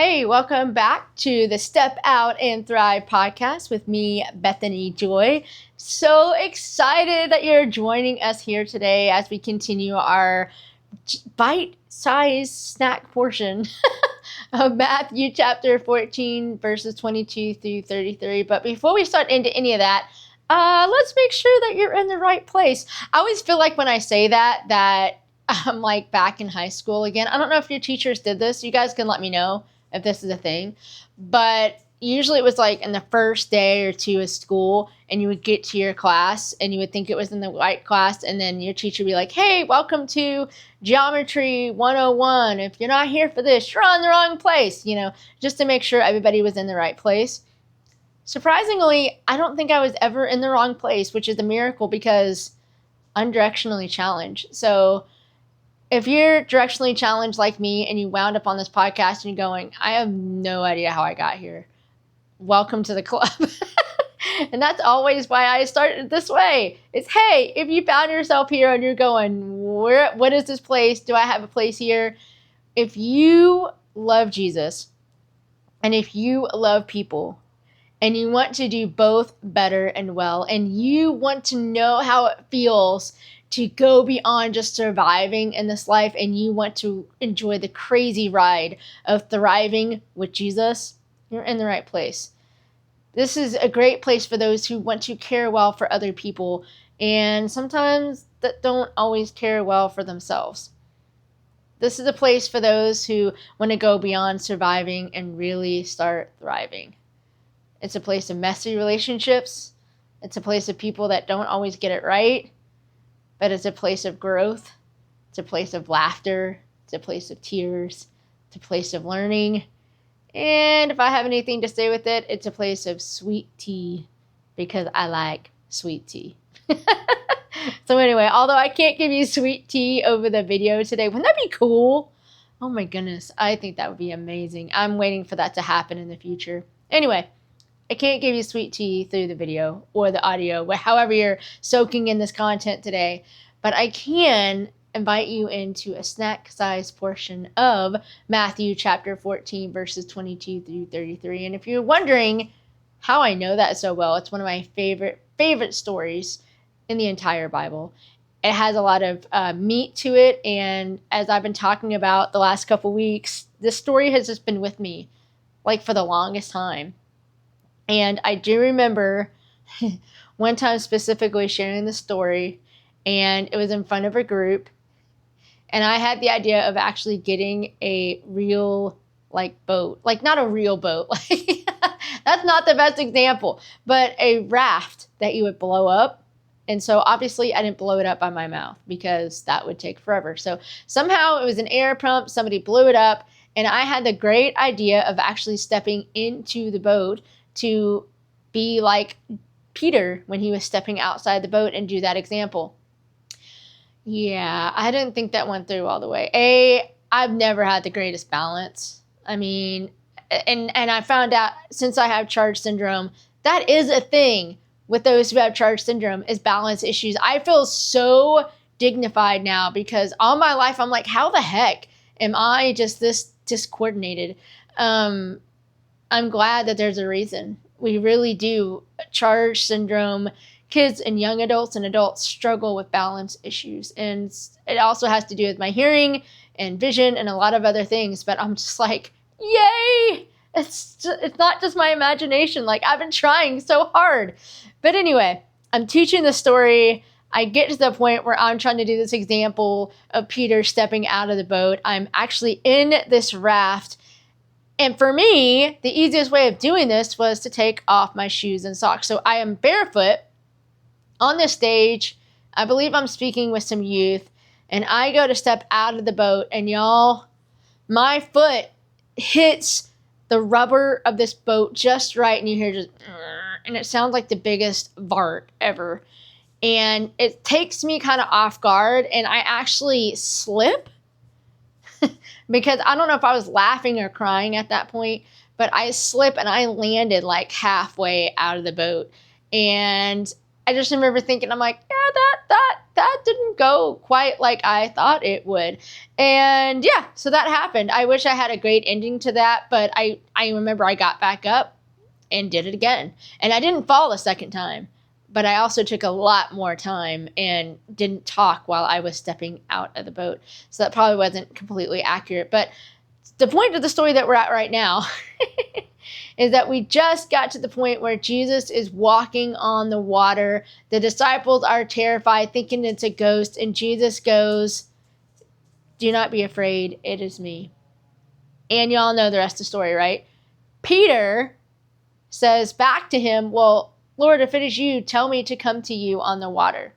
Hey, welcome back to the Step Out and Thrive podcast with me, Bethany Joy. So excited that you're joining us here today as we continue our bite-sized snack portion of Matthew chapter 14, verses 22 through 33. But before we start into any of that, let's make sure that you're in the right place. I always feel like when I say that I'm like back in high school again. I don't know if your teachers did this. You guys can let me know if this is a thing. But usually it was like in the first day or two of school, and you would get to your class and you would think it was in the right class, and then your teacher would be like, hey, welcome to Geometry 101. If you're not here for this, you're on the wrong place, just to make sure everybody was in the right place. Surprisingly, I don't think I was ever in the wrong place, which is a miracle because I'm directionally challenged. So if you're directionally challenged like me and you wound up on this podcast and you're going, I have no idea how I got here, welcome to the club. And that's always why I started this way. It's, hey, if you found yourself here and you're going, what is this place? Do I have a place here? If you love Jesus and if you love people and you want to do both better and well, and you want to know how it feels to go beyond just surviving in this life, and you want to enjoy the crazy ride of thriving with Jesus, you're in the right place. This is a great place for those who want to care well for other people, and sometimes that don't always care well for themselves. This is a place for those who want to go beyond surviving and really start thriving. It's a place of messy relationships. It's a place of people that don't always get it right. But it's a place of growth. It's a place of laughter. It's a place of tears. It's a place of learning. And if I have anything to say with it, it's a place of sweet tea because I like sweet tea. So anyway, although I can't give you sweet tea over the video today, wouldn't that be cool? Oh my goodness, I think that would be amazing. I'm waiting for that to happen in the future. Anyway, I can't give you sweet tea through the video or the audio, however you're soaking in this content today, but I can invite you into a snack-sized portion of Matthew chapter 14, verses 22 through 33. And if you're wondering how I know that so well, it's one of my favorite stories in the entire Bible. It has a lot of meat to it, and as I've been talking about the last couple weeks, this story has just been with me like for the longest time. And I do remember one time specifically sharing the story, and it was in front of a group, and I had the idea of actually getting a real boat, not a real boat, that's not the best example, but a raft that you would blow up. And so obviously I didn't blow it up by my mouth because that would take forever. So somehow it was an air pump, somebody blew it up, and I had the great idea of actually stepping into the boat to be like Peter when he was stepping outside the boat and do that example. Yeah, I didn't think that went through all the way. I've never had the greatest balance. I mean, and I found out since I have charge syndrome, that is a thing with those who have charge syndrome is balance issues. I feel so dignified now because all my life I'm like, how the heck am I just this discoordinated? I'm glad that there's a reason. We really do. Charge syndrome, kids and young adults and adults struggle with balance issues. And it also has to do with my hearing and vision and a lot of other things. But I'm just like, yay! It's not just my imagination. Like, I've been trying so hard. But anyway, I'm teaching the story. I get to the point where I'm trying to do this example of Peter stepping out of the boat. I'm actually in this raft. And for me, the easiest way of doing this was to take off my shoes and socks. So I am barefoot on this stage. I believe I'm speaking with some youth. And I go to step out of the boat. And y'all, my foot hits the rubber of this boat just right. And you hear just, and it sounds like the biggest fart ever. And it takes me kind of off guard. And I actually slip. Because I don't know if I was laughing or crying at that point, but I slipped and I landed like halfway out of the boat. And I just remember thinking, I'm like, yeah, that didn't go quite like I thought it would. And yeah, so that happened. I wish I had a great ending to that, but I remember I got back up and did it again. And I didn't fall a second time, but I also took a lot more time and didn't talk while I was stepping out of the boat. So that probably wasn't completely accurate. But the point of the story that we're at right now is that we just got to the point where Jesus is walking on the water. The disciples are terrified, thinking it's a ghost, and Jesus goes, "Do not be afraid, it is me." And y'all know the rest of the story, right? Peter says back to him, "Well, Lord, if it is you, tell me to come to you on the water."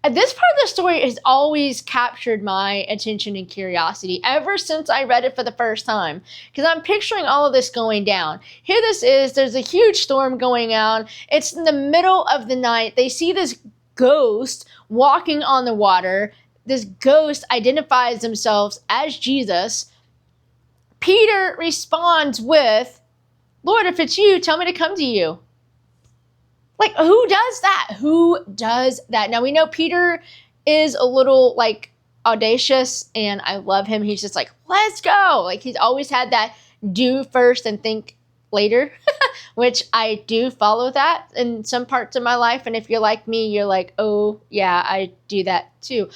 This part of the story has always captured my attention and curiosity ever since I read it for the first time, because I'm picturing all of this going down. Here this is, there's a huge storm going on. It's in the middle of the night. They see this ghost walking on the water. This ghost identifies themselves as Jesus. Peter responds with, "Lord, if it's you, tell me to come to you." Like, who does that? Who does that? Now, we know Peter is a little, like, audacious, and I love him. He's just like, let's go. Like, he's always had that do first and think later, which I do follow that in some parts of my life. And if you're like me, you're like, oh, yeah, I do that too.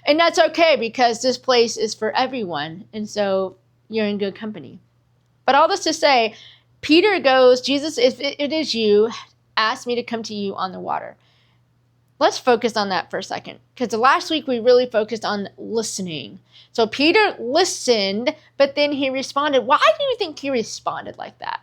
And that's okay, because this place is for everyone. And so you're in good company. But all this to say, Peter goes, "Jesus, if it is you, ask me to come to you on the water." Let's focus on that for a second, because last week we really focused on listening. So Peter listened, but then he responded. Why do you think he responded like that?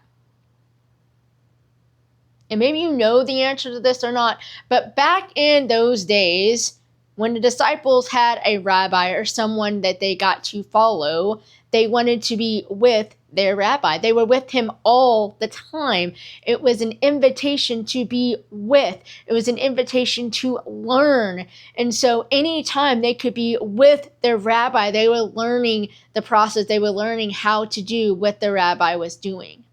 And maybe you know the answer to this or not, but back in those days, when the disciples had a rabbi or someone that they got to follow, they wanted to be with their rabbi. They were with him all the time. It was an invitation to be with. It was an invitation to learn. And so anytime they could be with their rabbi, they were learning the process. They were learning how to do what the rabbi was doing.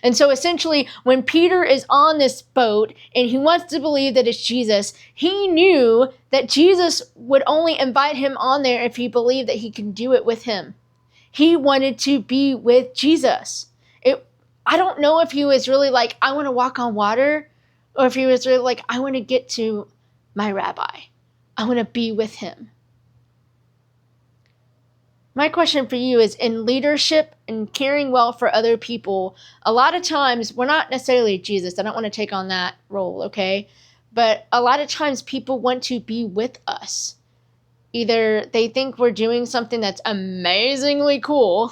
And so essentially, when Peter is on this boat and he wants to believe that it's Jesus, he knew that Jesus would only invite him on there if he believed that he could do it with him. He wanted to be with Jesus. I don't know if he was really like, I want to walk on water, or if he was really like, I want to get to my rabbi. I want to be with him. My question for you is, in leadership and caring well for other people, a lot of times we're not necessarily Jesus. I don't want to take on that role, okay? But a lot of times people want to be with us. Either they think we're doing something that's amazingly cool,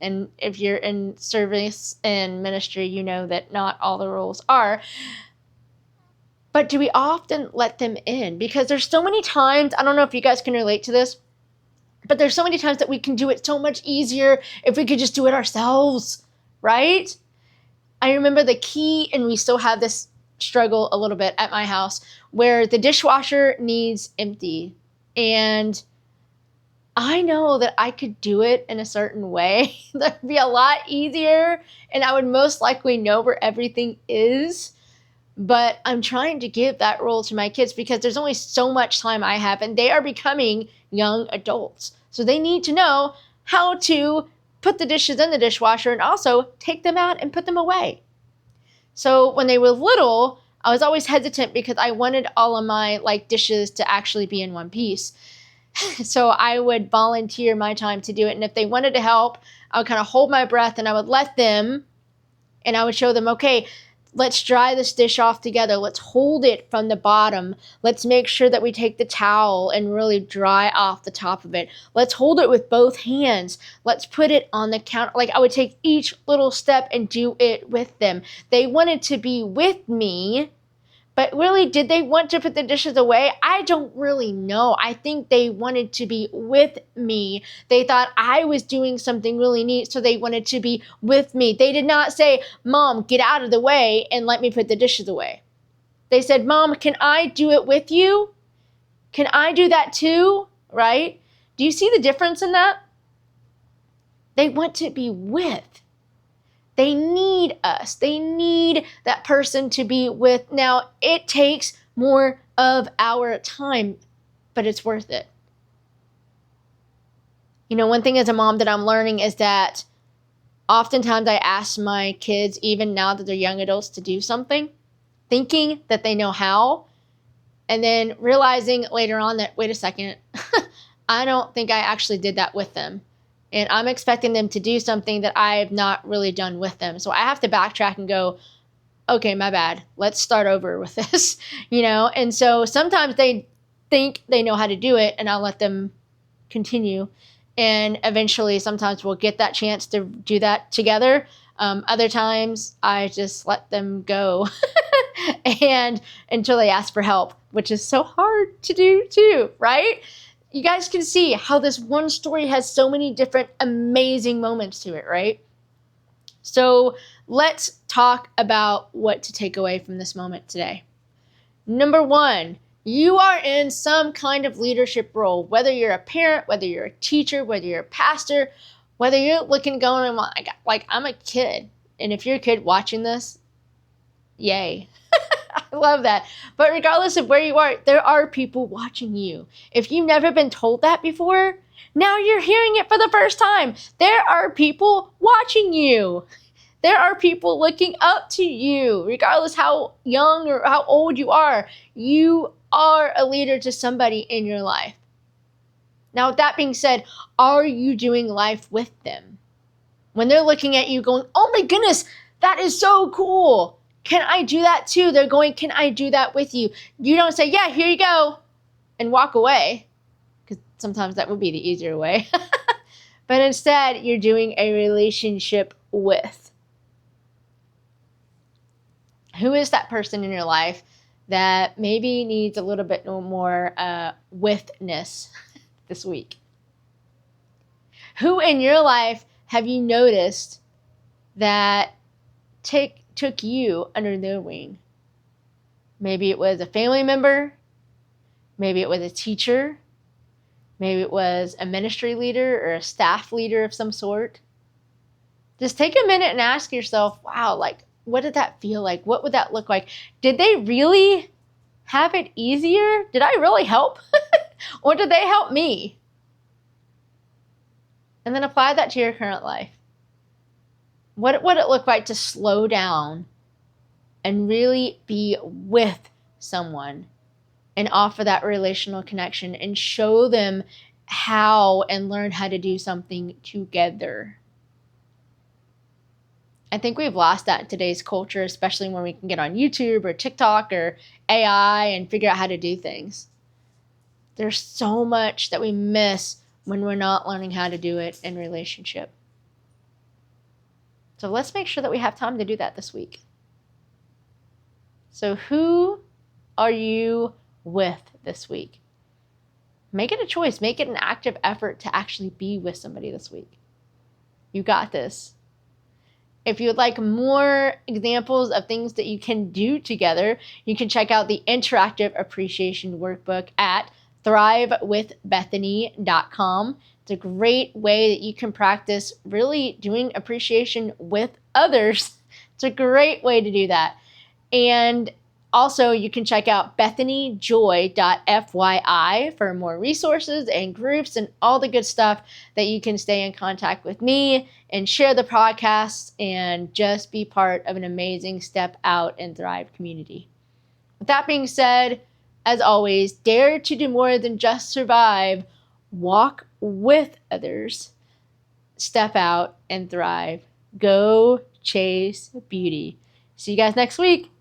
and if you're in service and ministry, you know that not all the roles are. But do we often let them in? Because there's so many times, I don't know if you guys can relate to this, but there's so many times that we can do it so much easier if we could just do it ourselves, right? I remember the key, and we still have this struggle a little bit at my house, where the dishwasher needs empty. And I know that I could do it in a certain way that would be a lot easier, and I would most likely know where everything is. But I'm trying to give that role to my kids, because there's only so much time I have, and they are becoming young adults. So they need to know how to put the dishes in the dishwasher and also take them out and put them away. So when they were little, I was always hesitant because I wanted all of my dishes to actually be in one piece. So I would volunteer my time to do it. And if they wanted to help, I would kind of hold my breath and I would let them, and I would show them, okay, let's dry this dish off together. Let's hold it from the bottom. Let's make sure that we take the towel and really dry off the top of it. Let's hold it with both hands. Let's put it on the counter. I would take each little step and do it with them. They wanted to be with me, but really, did they want to put the dishes away? I don't really know. I think they wanted to be with me. They thought I was doing something really neat, so they wanted to be with me. They did not say, Mom, get out of the way and let me put the dishes away. They said, Mom, can I do it with you? Can I do that too? Right? Do you see the difference in that? They want to be with. They need us. They need that person to be with. Now, it takes more of our time, but it's worth it. You know, one thing as a mom that I'm learning is that oftentimes I ask my kids, even now that they're young adults, to do something, thinking that they know how, and then realizing later on that, wait a second, I don't think I actually did that with them. And I'm expecting them to do something that I have not really done with them. So I have to backtrack and go, okay, my bad. Let's start over with this, And so sometimes they think they know how to do it, and I'll let them continue. And eventually, sometimes we'll get that chance to do that together. Other times, I just let them go and until they ask for help, which is so hard to do too, right? You guys can see how this one story has so many different amazing moments to it, right? So let's talk about what to take away from this moment today. Number one, you are in some kind of leadership role, whether you're a parent, whether you're a teacher, whether you're a pastor, whether you're looking, going, like I'm a kid. And if you're a kid watching this, yay. I love that. But regardless of where you are, there are people watching you. If you've never been told that before, now you're hearing it for the first time. There are people watching you. There are people looking up to you. Regardless how young or how old you are a leader to somebody in your life. Now, with that being said, are you doing life with them? When they're looking at you going, oh my goodness, that is so cool. Can I do that too? They're going, can I do that with you? You don't say, yeah, here you go, and walk away, because sometimes that would be the easier way. But instead, you're doing a relationship with. Who is that person in your life that maybe needs a little bit more withness this week? Who in your life have you noticed that took you under their wing? Maybe it was a family member. Maybe it was a teacher. Maybe it was a ministry leader or a staff leader of some sort. Just take a minute and ask yourself, wow, what did that feel like? What would that look like? Did they really have it easier? Did I really help? Or did they help me? And then apply that to your current life. What would it look like to slow down and really be with someone and offer that relational connection and show them how and learn how to do something together? I think we've lost that in today's culture, especially when we can get on YouTube or TikTok or AI and figure out how to do things. There's so much that we miss when we're not learning how to do it in relationship. So let's make sure that we have time to do that this week. So who are you with this week? Make it a choice. Make it an active effort to actually be with somebody this week. You got this. If you would like more examples of things that you can do together, you can check out the Interactive Appreciation Workbook at thrivewithbethany.com. It's a great way that you can practice really doing appreciation with others. It's a great way to do that. And also, you can check out bethanyjoy.fyi for more resources and groups and all the good stuff that you can stay in contact with me and share the podcast and just be part of an amazing Step Out and Thrive community. With that being said, as always, dare to do more than just survive. Walk with others. Step out and thrive. Go chase beauty. See you guys next week.